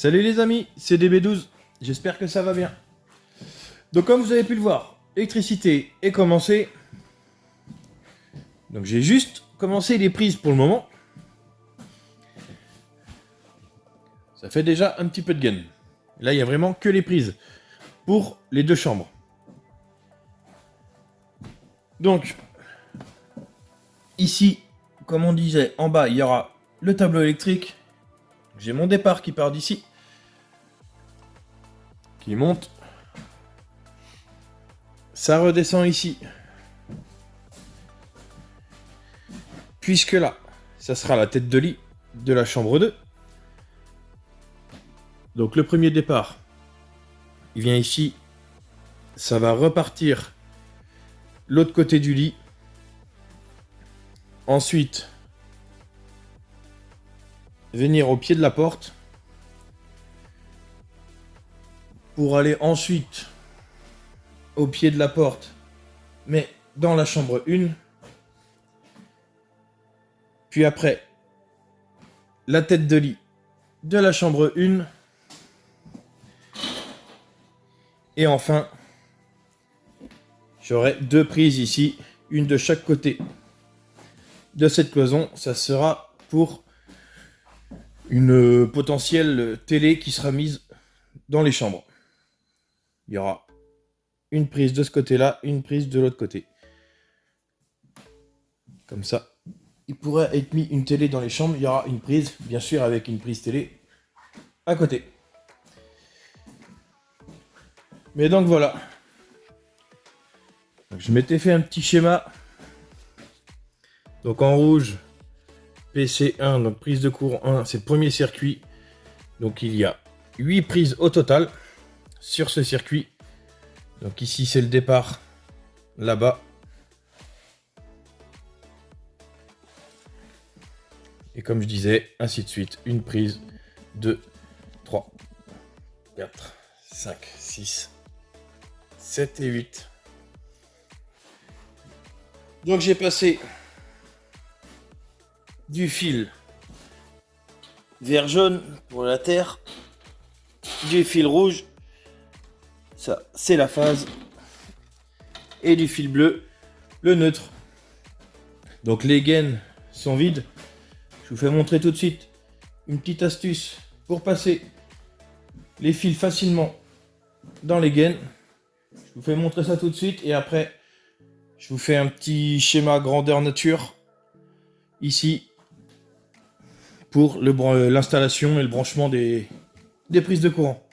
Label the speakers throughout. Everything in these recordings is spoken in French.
Speaker 1: Salut les amis, c'est DB12, j'espère que ça va bien. Donc comme vous avez pu le voir, l'électricité est commencée. Donc j'ai juste commencé les prises pour le moment. Ça fait déjà un petit peu de gain. Là il n'y a vraiment que les prises pour les deux chambres. Donc ici, comme on disait, en bas il y aura le tableau électrique. J'ai mon départ qui part d'ici, qui monte. Ça redescend ici. Puisque là, ça sera la tête de lit de la chambre 2. Donc le premier départ, il vient ici. Ça va repartir l'autre côté du lit. Ensuite, venir au pied de la porte. Pour aller ensuite au pied de la porte, mais dans la chambre 1. Puis après, la tête de lit de la chambre 1. Et enfin, j'aurai deux prises ici, une de chaque côté de cette cloison. Ça sera pour une potentielle télé qui sera mise dans les chambres. Il y aura une prise de ce côté-là, une prise de l'autre côté. Comme ça, il pourrait être mis une télé dans les chambres. Il y aura une prise, bien sûr, avec une prise télé à côté. Mais donc voilà. Donc, je m'étais fait un petit schéma. Donc en rouge, PC1, donc prise de courant 1, c'est le premier circuit. Donc il y a 8 prises au total sur ce circuit. Donc ici c'est le départ, là-bas. Et comme je disais, ainsi de suite. Une prise, 2, 3, 4, 5, 6, 7 et 8. Donc j'ai passé du fil vert jaune pour la terre, du fil rouge, ça c'est la phase, et du fil bleu, le neutre. Donc les gaines sont vides. Je vous fais montrer tout de suite une petite astuce pour passer les fils facilement dans les gaines. Je vous fais montrer ça tout de suite et après je vous fais un petit schéma grandeur nature ici pour l'installation et le branchement des prises de courant.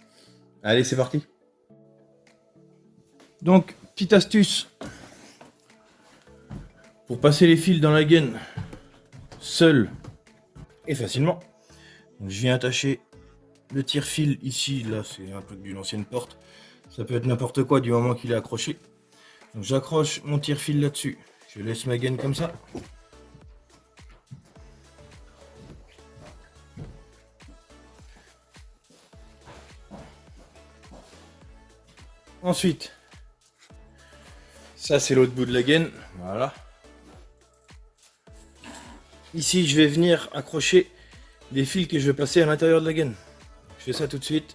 Speaker 1: Allez, c'est parti. Donc, petite astuce pour passer les fils dans la gaine seul et facilement. Donc, je viens attacher le tire-fil ici. Là, c'est un truc d'une ancienne porte. Ça peut être n'importe quoi du moment qu'il est accroché. Donc, j'accroche mon tire-fil là-dessus. Je laisse ma gaine comme ça. Ensuite, ça c'est l'autre bout de la gaine, voilà. Ici, je vais venir accrocher les fils que je vais passer à l'intérieur de la gaine. Je fais ça tout de suite.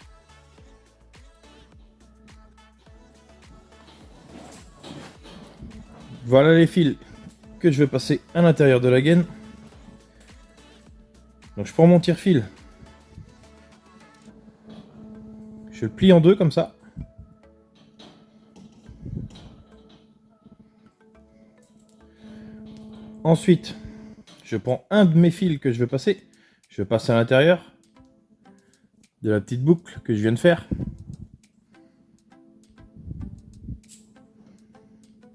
Speaker 1: Voilà les fils que je vais passer à l'intérieur de la gaine. Donc je prends mon tire-fil. Je le plie en deux comme ça. Ensuite, je prends un de mes fils que je veux passer. Je passe à l'intérieur de la petite boucle que je viens de faire.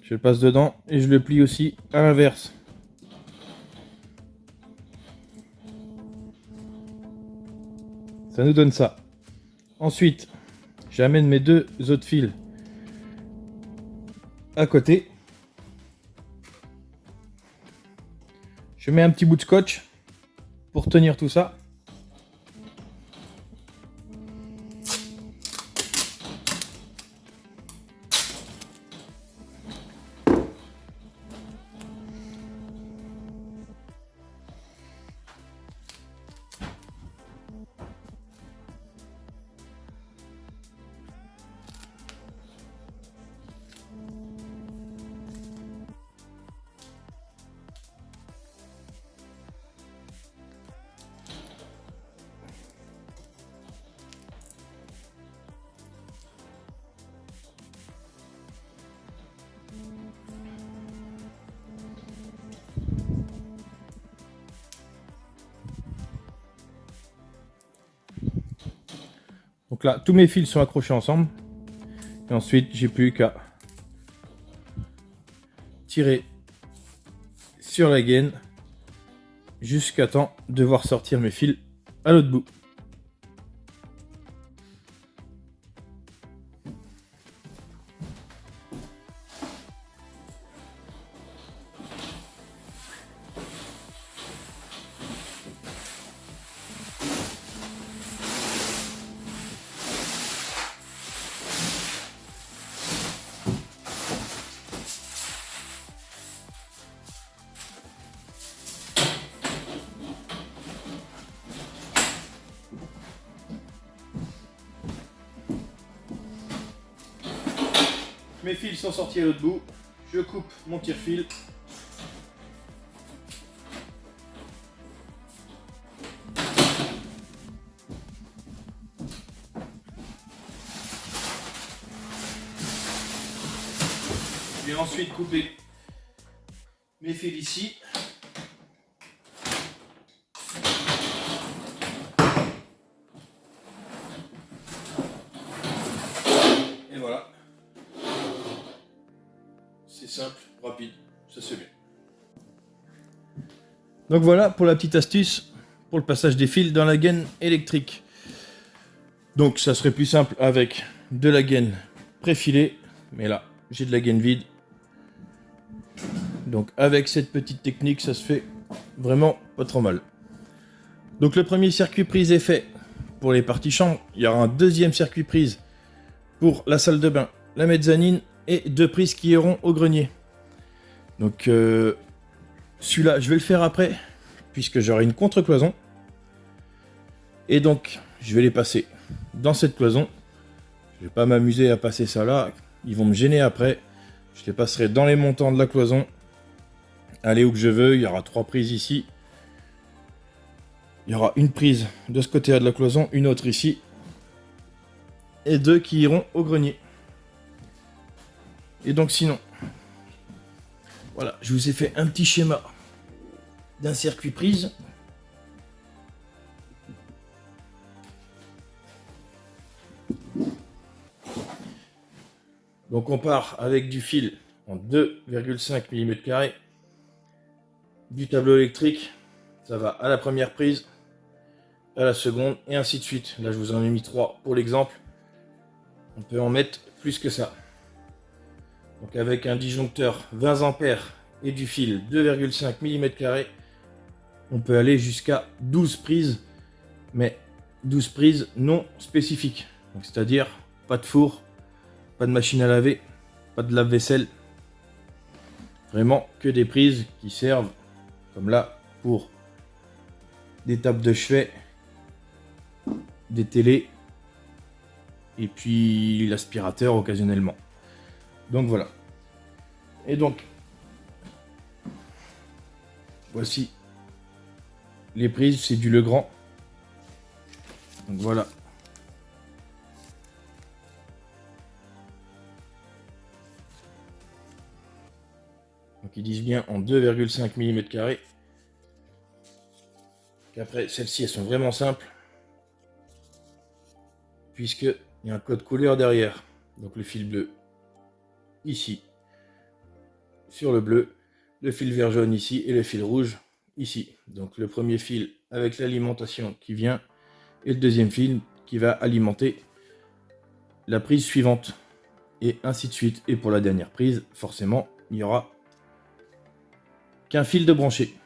Speaker 1: Je le passe dedans et je le plie aussi à l'inverse. Ça nous donne ça. Ensuite, j'amène mes deux autres fils à côté. Je mets un petit bout de scotch pour tenir tout ça. là, tous mes fils sont accrochés ensemble. Et ensuite, j'ai plus qu'à tirer sur la gaine jusqu'à temps de voir sortir mes fils à l'autre bout. Mes fils sont sortis à l'autre bout, je coupe mon tire-fil. Je vais ensuite couper mes fils ici. Et voilà. C'est simple, rapide, ça se fait bien. Donc voilà pour la petite astuce pour le passage des fils dans la gaine électrique. Donc ça serait plus simple avec de la gaine préfilée, mais là j'ai de la gaine vide. Donc avec cette petite technique, ça se fait vraiment pas trop mal. Donc le premier circuit prise est fait pour les parties chambres. Il y aura un deuxième circuit prise pour la salle de bain, la mezzanine et 2 prises qui iront au grenier. Donc celui-là, je vais le faire après, puisque j'aurai une contre-cloison. Et donc, je vais les passer dans cette cloison. Je vais pas m'amuser à passer ça là. Ils vont me gêner après. Je les passerai dans les montants de la cloison. Aller où que je veux. Il y aura 3 prises ici. Il y aura une prise de ce côté-là de la cloison, une autre ici. Et 2 qui iront au grenier. Et donc sinon, voilà, je vous ai fait un petit schéma d'un circuit prise. Donc on part avec du fil en 2,5 mm², du tableau électrique, ça va à la première prise, à la seconde, et ainsi de suite. Là je vous en ai mis 3 pour l'exemple. On peut en mettre plus que ça. Donc avec un disjoncteur 20 ampères et du fil 2,5 mm², on peut aller jusqu'à 12 prises, mais 12 prises non spécifiques. C'est-à-dire pas de four, pas de machine à laver, pas de lave-vaisselle. Vraiment que des prises qui servent, comme là, pour des tables de chevet, des télés, et puis l'aspirateur occasionnellement. Donc voilà. Et donc, voici les prises, c'est du Legrand. Donc voilà. Donc ils disent bien en 2,5 mm². Après, celles-ci, elles sont vraiment simples. Puisqu'il y a un code couleur derrière. Donc le fil bleu ici, sur le bleu, le fil vert jaune ici et le fil rouge ici. Donc le premier fil avec l'alimentation qui vient et le deuxième fil qui va alimenter la prise suivante et ainsi de suite. Et pour la dernière prise, forcément, il n'y aura qu'un fil de branché.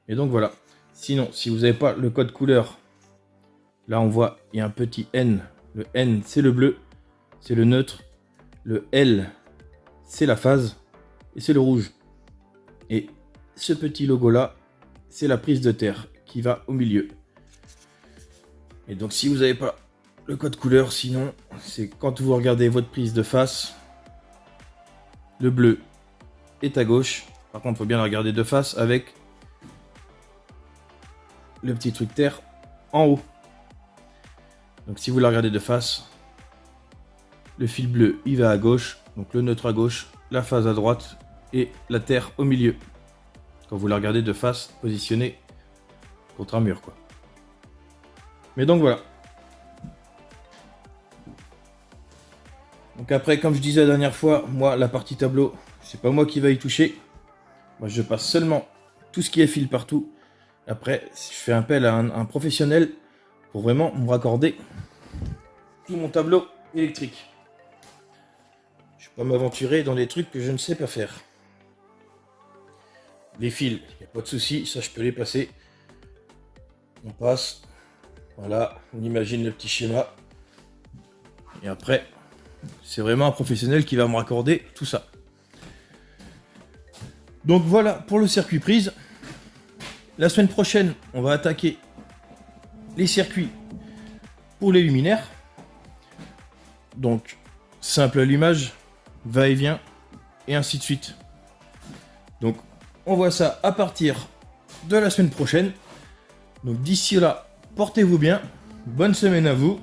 Speaker 1: Et donc voilà. Sinon, si vous n'avez pas le code couleur, là on voit il y a un petit N. Le N c'est le bleu, c'est le neutre. Le L c'est la phase et c'est le rouge. Et ce petit logo là, c'est la prise de terre qui va au milieu. Et donc si vous n'avez pas le code couleur, sinon c'est quand vous regardez votre prise de face, le bleu est à gauche. Par contre, il faut bien la regarder de face avec le petit truc terre en haut. Donc si vous la regardez de face, le fil bleu il va à gauche, donc le neutre à gauche, la phase à droite et la terre au milieu. Quand vous la regardez de face, positionnée contre un mur quoi. Mais donc voilà. Donc après, comme je disais la dernière fois, moi, la partie tableau, c'est pas moi qui va y toucher. Moi, je passe seulement tout ce qui est fil partout. Après, je fais appel à un professionnel pour vraiment me raccorder tout mon tableau électrique. Je ne vais pas m'aventurer dans des trucs que je ne sais pas faire. Les fils, il n'y a pas de souci, ça je peux les passer. On passe. Voilà, on imagine le petit schéma. Et après, c'est vraiment un professionnel qui va me raccorder tout ça. Donc voilà pour le circuit prise. La semaine prochaine, on va attaquer les circuits pour les luminaires. Donc, simple allumage, va-et-vient, et ainsi de suite. Donc, on voit ça à partir de la semaine prochaine. Donc, d'ici là, portez-vous bien. Bonne semaine à vous.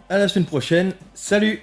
Speaker 1: À la semaine prochaine. Salut!